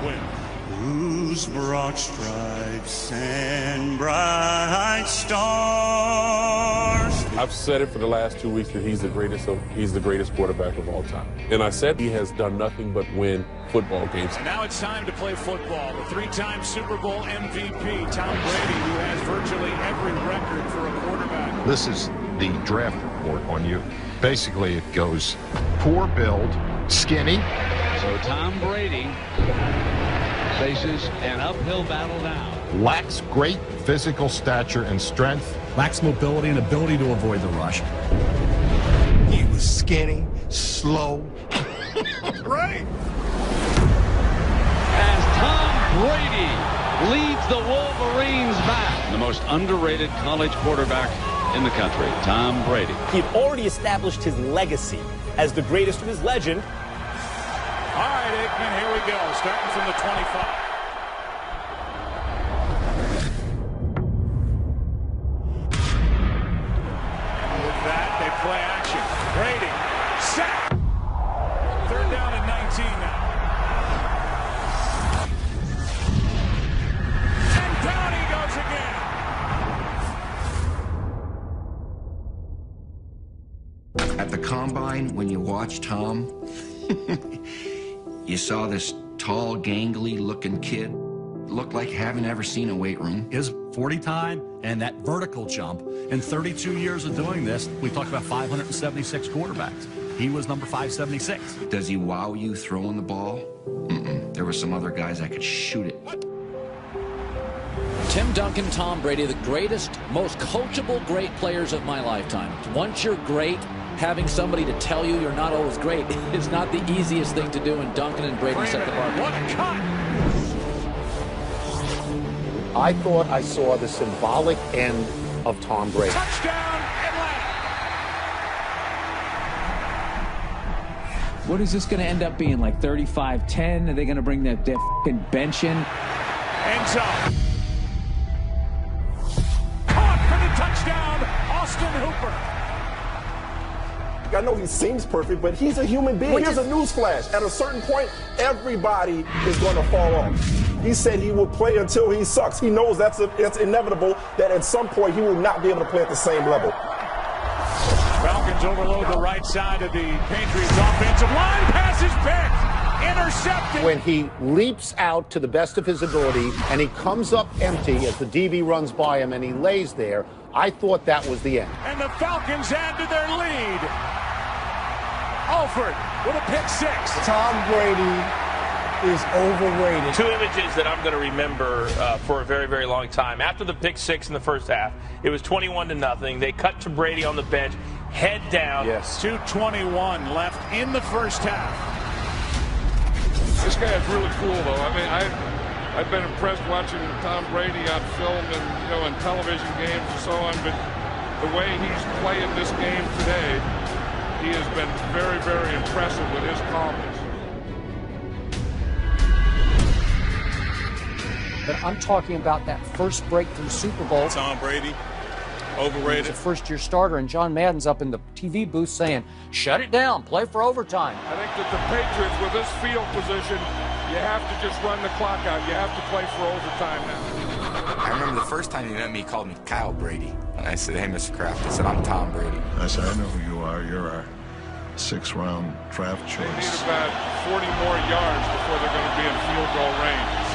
win. Whose broad stripes and bright stars. I've said it for the last 2 weeks that he's the greatest quarterback of all time. And I said he has done nothing but win football games. Now it's time to play football. The three-time Super Bowl MVP, Tom Brady, who has virtually every record for a quarterback. This is the draft report on you. Basically, it goes poor build, skinny. So Tom Brady faces an uphill battle now. Lacks great physical stature and strength. Lacks mobility and ability to avoid the rush. He was skinny, slow. Right. As Tom Brady leads the Wolverines back. The most underrated college quarterback in the country, Tom Brady. He'd already established his legacy as the greatest of his legend. All right, Aikman, here we go, starting from the 25. Play action. Brady. Sack. Third down and 19 now. And down he goes again. At the combine, when you watch Tom, you saw this tall, gangly-looking kid. Looked like haven't ever seen a weight room. His 40 time and that vertical jump. In 32 years of doing this, we talked about 576 quarterbacks. He was number 576. Does he wow you throwing the ball? There were some other guys that could shoot it. Tim Duncan, Tom Brady, the greatest, most coachable, great players of my lifetime. Once you're great, having somebody to tell you you're not always great is not the easiest thing to do, and Duncan and Brady set the bar. What a cut! I thought I saw the symbolic end of Tom Brady. Touchdown, Atlanta! What is this going to end up being, like 35-10? Are they going to bring their f***ing bench in? End zone. Caught for the touchdown, Austin Hooper. I know he seems perfect, but he's a human being. Here's a newsflash. At a certain point, everybody is going to fall off. He said he will play until he sucks. He knows that's inevitable, that at some point he will not be able to play at the same level. Falcons overload the right side of the Patriots offensive line. Pass is picked. Intercepted. When he leaps out to the best of his ability and he comes up empty as the DB runs by him and he lays there, I thought that was the end. And the Falcons add to their lead. Alford with a pick six. Tom Brady is overrated. Two images that I'm going to remember for a very, very long time. After the pick six in the first half, it was 21-0. They cut to Brady on the bench, head down. Yes. 2:21 left in the first half. This guy is really cool, though. I mean, I've been impressed watching Tom Brady on film and in television games and so on. But the way he's playing this game today, he has been very, very impressive with his calmness. But I'm talking about that first breakthrough Super Bowl. Tom Brady, overrated. He's a first-year starter, and John Madden's up in the TV booth saying, shut it down, play for overtime. I think that the Patriots, with this field position, you have to just run the clock out. You have to play for overtime now. I remember the first time he met me, he called me Kyle Brady. And I said, hey, Mr. Kraft. I said, I'm Tom Brady. I said, I know who you are. You're our sixth-round draft choice. They need about 40 more yards before they're going to be in field goal range.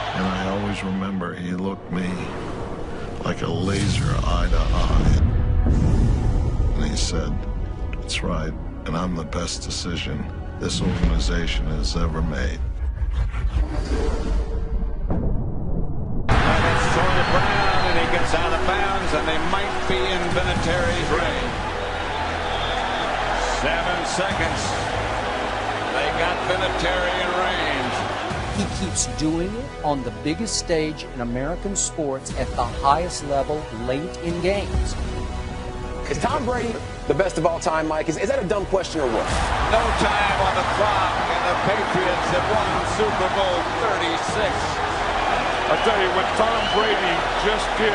And I always remember he looked me like a laser eye to eye. And he said, that's right, and I'm the best decision this organization has ever made. And it's thrown to Brown, and he gets out of bounds, and they might be in Vinatieri's range. 7 seconds. They got Vinatieri in range. He keeps doing it on the biggest stage in American sports at the highest level late in games. Is Tom Brady the best of all time, Mike? Is that a dumb question or what? No time on the clock, and the Patriots have won Super Bowl 36. I tell you, what Tom Brady just did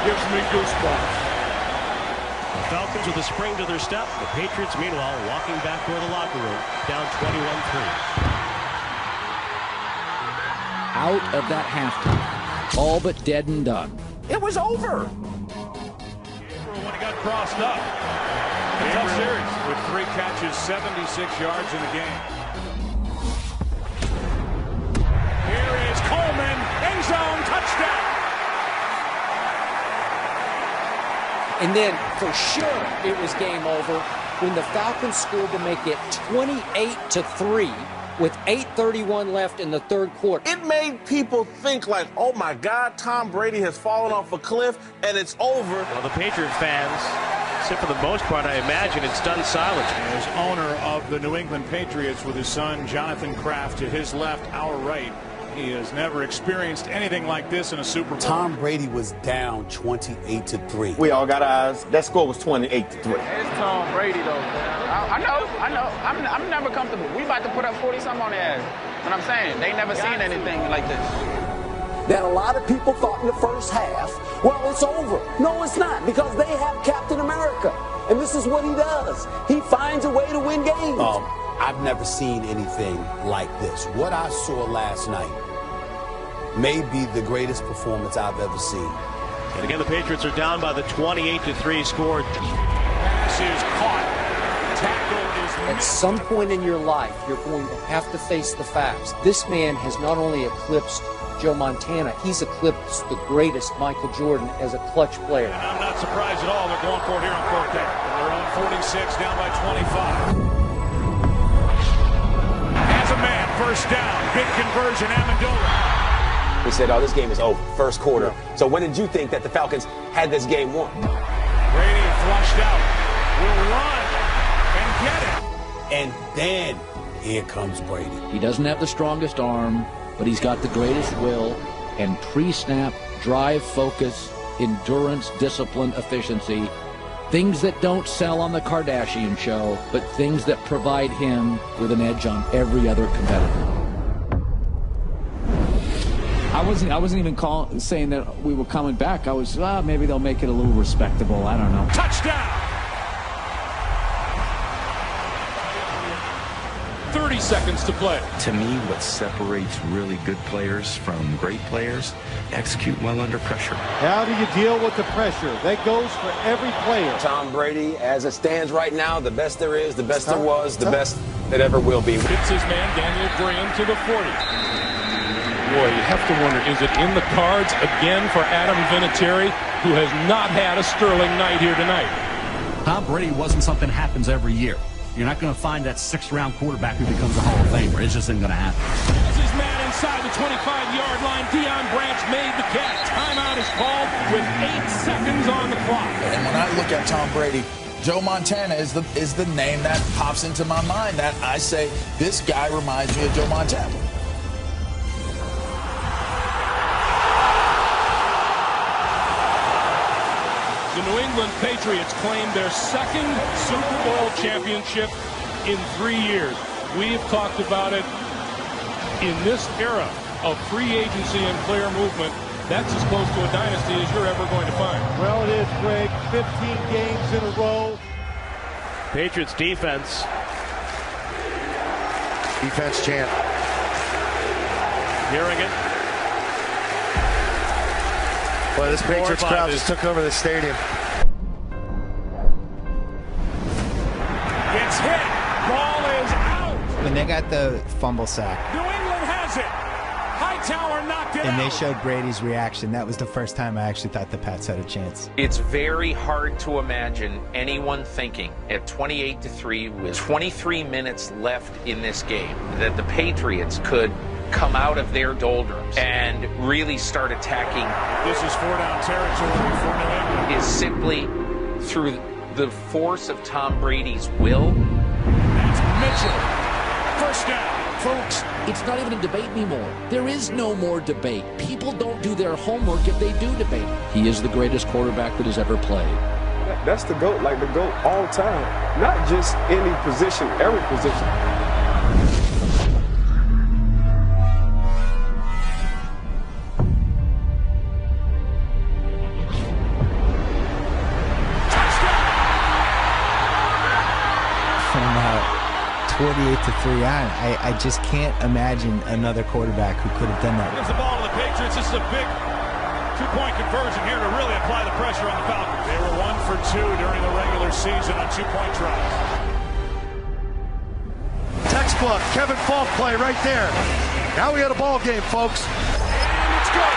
gives me goosebumps. The Falcons with a spring to their step. The Patriots, meanwhile, walking back toward the locker room, down 21-3. out of that halftime, all but dead and done. It was over. When he got crossed up. A tough series. With 3 catches, 76 yards in the game. Here is Coleman, end zone, touchdown. And then, for sure, it was game over when the Falcons scored to make it 28-3 with 8:31 left in the third quarter. It made people think like, oh my God, Tom Brady has fallen off a cliff and it's over. Well, the Patriot fans, except for the most part, I imagine it's done silent. As owner of the New England Patriots with his son Jonathan Kraft to his left, our right, he has never experienced anything like this in a Super Bowl. Tom Brady was down 28-3. We all got eyes. That score was 28-3. It's Tom Brady, though. I know. I'm never comfortable. We about to put up 40-something on their ass. But I'm saying, they never seen anything like this. That a lot of people thought in the first half, well, it's over. No, it's not, because they have Captain America. And this is what he does. He finds a way to win games. I've never seen anything like this. What I saw last night may be the greatest performance I've ever seen. And again, the Patriots are down by the 28-3 score. Pass is caught. Tackle is At some point in your life, you're going to have to face the facts. This man has not only eclipsed Joe Montana, he's eclipsed the greatest Michael Jordan as a clutch player. And I'm not surprised at all. They're going for it here on 4th down. They're on 46, down by 25. As a man, first down, big conversion, Amendola. We said, oh, this game is over, first quarter. So when did you think that the Falcons had this game won? Brady flushed out, will run and get it. And then here comes Brady. He doesn't have the strongest arm, but he's got the greatest will and pre-snap, drive, focus, endurance, discipline, efficiency. Things that don't sell on the Kardashian show, but things that provide him with an edge on every other competitor. I wasn't even saying that we were coming back. I was, maybe they'll make it a little respectable. I don't know. Touchdown! 30 seconds to play. To me, what separates really good players from great players, execute well under pressure. How do you deal with the pressure? That goes for every player. Tom Brady, as it stands right now, the best there is, the best there was, the best that ever will be. Hits his man, Daniel Graham, to the 40. Boy, you have to wonder, is it in the cards again for Adam Vinatieri, who has not had a sterling night here tonight? Tom Brady wasn't something that happens every year. You're not going to find that 6th-round quarterback who becomes a Hall of Famer. It just isn't going to happen. As his man inside the 25-yard line, Deion Branch made the catch. Timeout is called with 8 seconds on the clock. And when I look at Tom Brady, Joe Montana is the name that pops into my mind. That I say, this guy reminds me of Joe Montana. The New England Patriots claim their 2nd Super Bowl championship in 3 years. We have talked about it in this era of free agency and player movement. That's as close to a dynasty as you're ever going to find. Well, it is, Greg. 15 games in a row. Patriots defense. Defense chant. Hearing it. Well, this Patriots crowd just took over the stadium. Gets hit. Ball is out. When they got the fumble sack. New England has it. Hightower knocked it out. And they showed Brady's reaction. That was the first time I actually thought the Pats had a chance. It's very hard to imagine anyone thinking at 28-3 with 23 minutes left in this game that the Patriots could come out of their doldrums and really start attacking. This is 4-down territory for New England. Is simply through the force of Tom Brady's will. That's Mitchell. First down. Folks, it's not even a debate anymore. There is no more debate. People don't do their homework if they do debate. He is the greatest quarterback that has ever played. That's the GOAT, like the GOAT all time. Not just any position, every position. From 28-3 free on. I just can't imagine another quarterback who could have done that. Gives the ball to the Patriots. This is a big two-point conversion here to really apply the pressure on the Falcons. They were 1 for 2 during the regular season on two-point tries. Textbook Kevin Falk play right there. Now we got a ball game, folks. And it's good.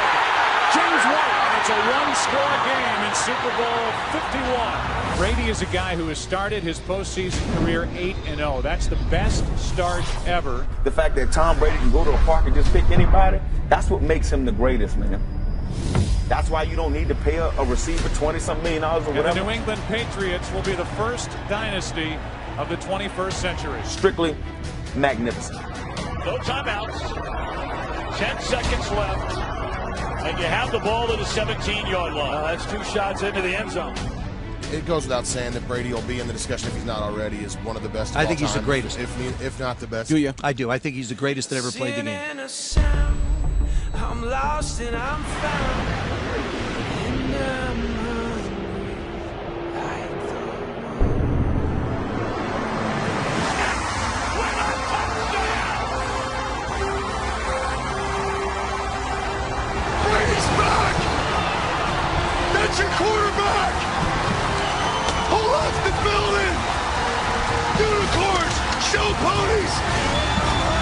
James White. It's a one-score game in Super Bowl 51. Brady is a guy who has started his postseason career 8-0. That's the best start ever. The fact that Tom Brady can go to a park and just pick anybody, that's what makes him the greatest, man. That's why you don't need to pay a receiver $20-something million or whatever. The New England Patriots will be the first dynasty of the 21st century. Strictly magnificent. No timeouts. 10 seconds left. And you have the ball at the 17-yard line. That's 2 shots into the end zone. It goes without saying that Brady will be in the discussion if he's not already as one of the best of I all think he's the time, greatest. If not the best. Do you? I do. I think he's the greatest that ever played the game. I'm lost and I'm found. That's your quarterback! Who left the building? Unicorns! Show ponies!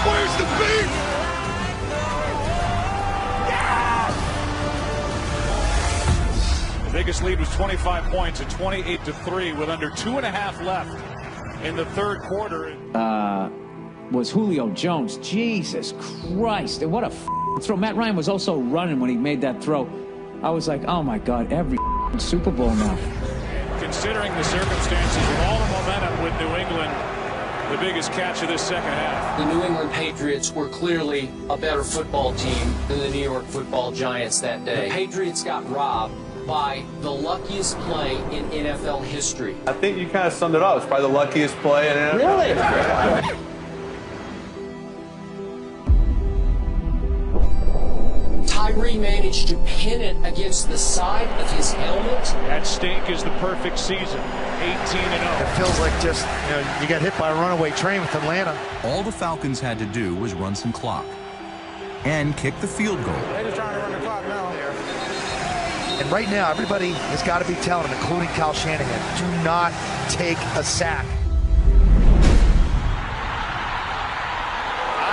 Where's the beef? The biggest lead was 25 points at 28-3 with under 2.5 left in the third quarter. Was Julio Jones. Jesus Christ. What a throw. Matt Ryan was also running when he made that throw. I was like, oh my God, every Super Bowl now. Considering the circumstances with all the momentum with New England, the biggest catch of this second half. The New England Patriots were clearly a better football team than the New York Football Giants that day. The Patriots got robbed by the luckiest play in NFL history. I think you kind of summed it up. It's probably the luckiest play in NFL. Really? Tyree managed to pin it against the side of his helmet. At stake is the perfect season, 18-0. It feels like just, you got hit by a runaway train with Atlanta. All the Falcons had to do was run some clock and kick the field goal. They're just trying to run the clock now. And right now, everybody has got to be telling him, including Kyle Shanahan, do not take a sack.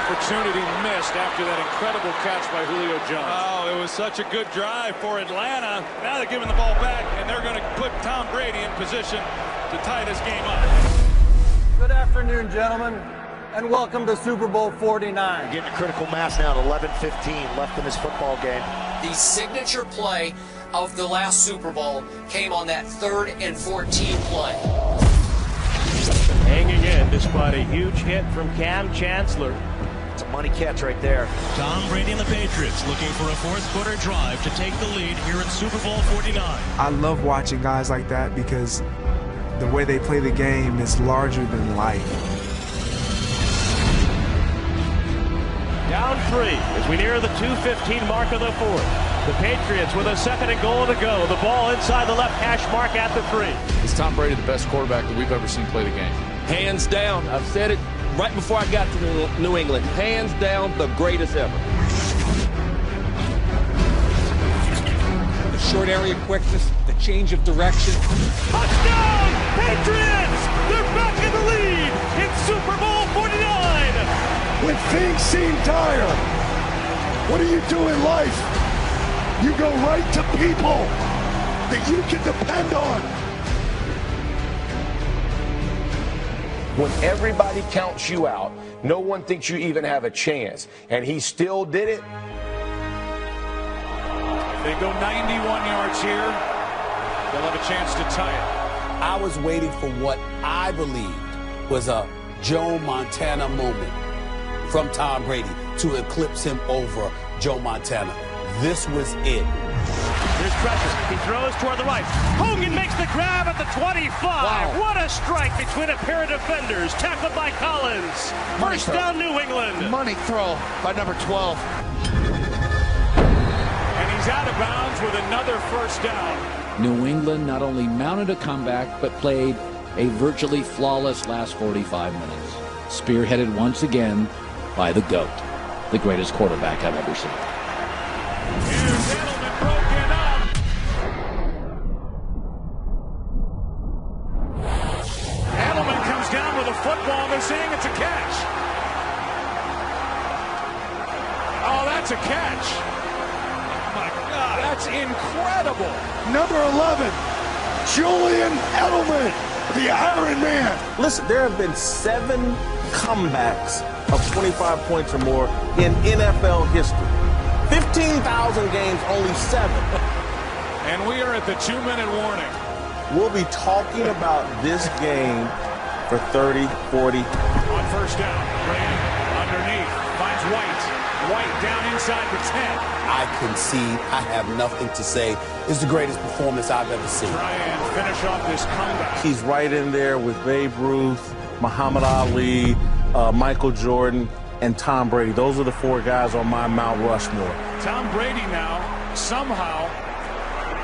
Opportunity missed after that incredible catch by Julio Jones. Oh, it was such a good drive for Atlanta. Now they're giving the ball back, and they're going to put Tom Brady in position to tie this game up. Good afternoon, gentlemen, and welcome to Super Bowl 49. Getting critical mass now at 11:15 left in this football game. The signature play of the last Super Bowl came on that 3rd and 14 play. Hanging in despite a huge hit from Cam Chancellor. It's a money catch right there. Tom Brady and the Patriots looking for a fourth-quarter drive to take the lead here in Super Bowl 49. I love watching guys like that because the way they play the game is larger than life. Down 3 as we near the 2:15 mark of the fourth. The Patriots with a 2nd and goal to go. The ball inside the left hash mark at the 3. Is Tom Brady the best quarterback that we've ever seen play the game? Hands down. I've said it right before I got to New England. Hands down, the greatest ever. The short area quickness, the change of direction. Touchdown, Patriots! They're back in the lead in Super Bowl 49. When things seem dire, what do you do in life? You go right to people that you can depend on. When everybody counts you out, no one thinks you even have a chance, and he still did it. They go 91 yards here. They'll have a chance to tie it. I was waiting for what I believed was a Joe Montana moment from Tom Brady to eclipse him over Joe Montana. This was it. Here's pressure. He throws toward the right. Hogan makes the grab at the 25. Wow. What a strike between a pair of defenders. Tackled by Collins. First down, New England. Money throw by number 12. And he's out of bounds with another first down. New England not only mounted a comeback, but played a virtually flawless last 45 minutes. spearheaded once again by the GOAT, the greatest quarterback I've ever seen. Here's Edelman broken up. Edelman comes down with a football. They're saying it's a catch. Oh, that's a catch. Oh, my God. That's incredible. Number 11, Julian Edelman, the Iron Man. Listen, there have been 7 comebacks of 25 points or more in NFL history. 15,000 games, only 7. And we are at the 2-minute warning. We'll be talking about this game for 30, 40. On first down, Brady underneath, finds White. White down inside the 10. I concede. I have nothing to say. It's the greatest performance I've ever seen. Try and finish off this comeback. He's right in there with Babe Ruth, Muhammad Ali, Michael Jordan, and Tom Brady. Those are the 4 guys on my Mount Rushmore. Tom Brady now somehow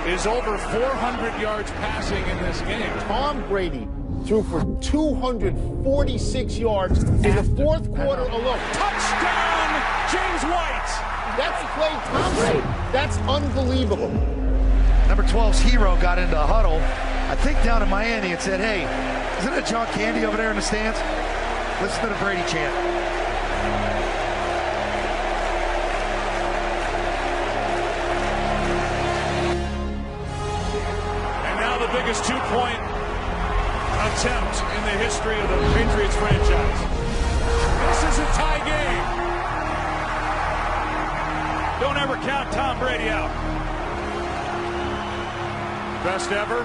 is over 400 yards passing in this game. Tom Brady threw for 246 yards in the 4th quarter alone. Touchdown, James White. That's played Tom Brady. That's unbelievable. Number 12's hero got into a huddle, I think down in Miami, and said, hey, isn't it John Candy over there in the stands? Listen to the Brady chant. And now the biggest 2-point attempt in the history of the Patriots franchise. This is a tie game. Don't ever count Tom Brady out. Best ever?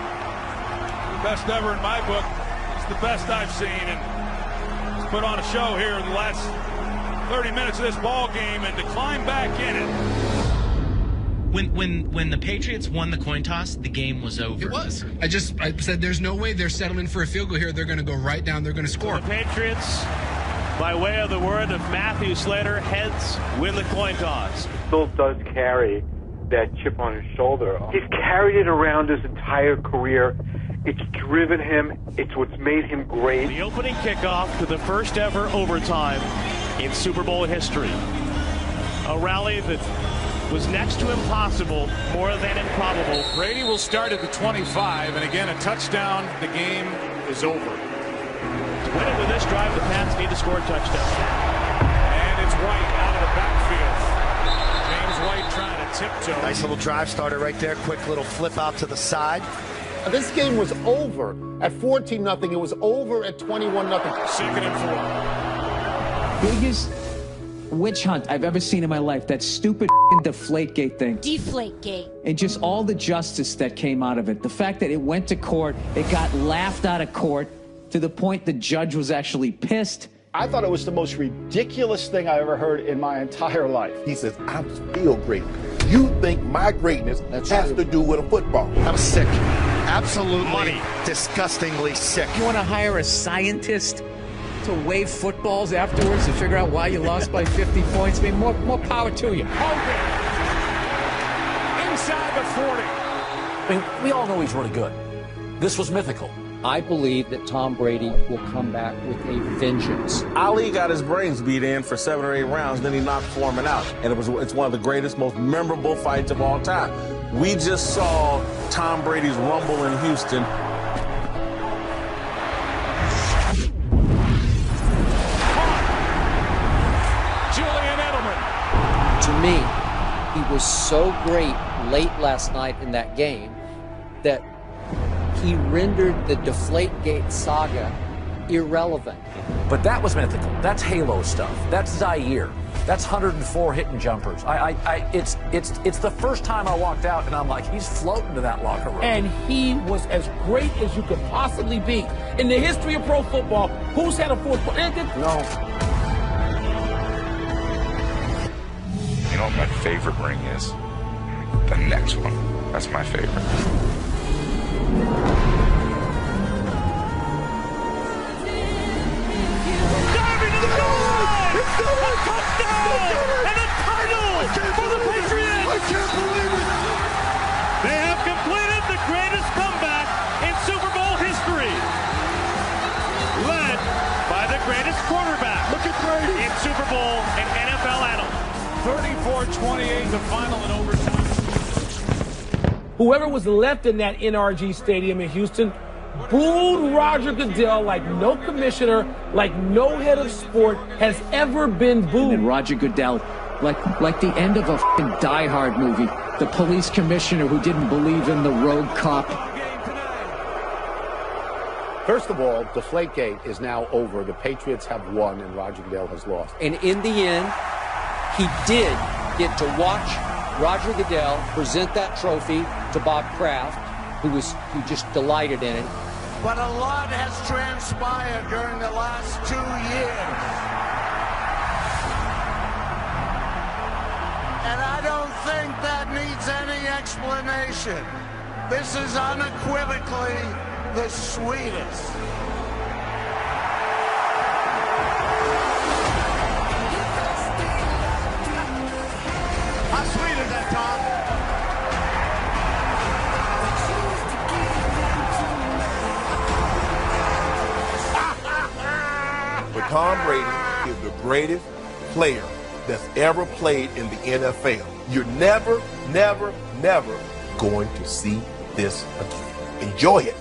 Best ever in my book. It's the best I've seen, and he's put on a show here in the last 30 minutes of this ball game, and to climb back in it. When the Patriots won the coin toss, the game was over. It was. I said there's no way they're settling for a field goal here. They're going to go right down. They're going to score. The Patriots, by way of the word of Matthew Slater, heads win the coin toss. Still does carry that chip on his shoulder. He's carried it around his entire career. It's driven him. It's what's made him great. The opening kickoff to the first ever overtime in Super Bowl history. A rally that was next to impossible, more than improbable. Brady will start at the 25, and again, a touchdown. The game is over. To win it with this drive, the Pats need to score a touchdown. And it's White out of the backfield. James White trying to tiptoe. Nice little drive starter right there. Quick little flip out to the side. This game was over at 14-0. It was over at 21-0. 2nd and 4. Biggest witch hunt I've ever seen in my life. That stupid Deflategate thing. Deflategate. And just all the justice that came out of it. The fact that it went to court, it got laughed out of court to the point the judge was actually pissed. I thought it was the most ridiculous thing I ever heard in my entire life. He says, I feel great. You think my greatness has to do with a football. That was sick. Absolutely disgustingly sick. You want to hire a scientist to wave footballs afterwards to figure out why you lost by 50 points? I mean, more power to you. Hogan inside the 40. I mean, we all know he's really good. This was mythical. I believe that Tom Brady will come back with a vengeance. Ali got his brains beat in for 7 or 8 rounds, then he knocked Foreman out. And it's one of the greatest, most memorable fights of all time. We just saw Tom Brady's rumble in Houston. Julian Edelman. To me, he was so great late last night in that game that he rendered the Deflategate saga irrelevant. But that was mythical. That's Halo stuff. That's Zaire. That's 104 hitting jumpers. It's the first time I walked out and I'm like, he's floating to that locker room. And he was as great as you could possibly be. In the history of pro football, who's had a fourth? No. You know what my favorite ring is? The next one. That's my favorite. A touchdown! And a title for the Patriots! I can't believe it! They have completed the greatest comeback in Super Bowl history. Led by the greatest quarterback 34-28, the final in overtime. Whoever was left in that NRG Stadium in Houston booed Roger Goodell like no commissioner, like no head of sport has ever been booed. And Roger Goodell, like the end of a f***ing Die Hard movie, the police commissioner who didn't believe in the rogue cop. First of all, Deflategate is now over. The Patriots have won, and Roger Goodell has lost. And in the end, he did get to watch Roger Goodell present that trophy to Bob Kraft, who just delighted in it. But a lot has transpired during the last 2 years. And I don't think that needs any explanation. This is unequivocally the sweetest. How sweet is that, Tom? But Tom Brady is the greatest player that's ever played in the NFL. You're never, never, never going to see this again. Enjoy it.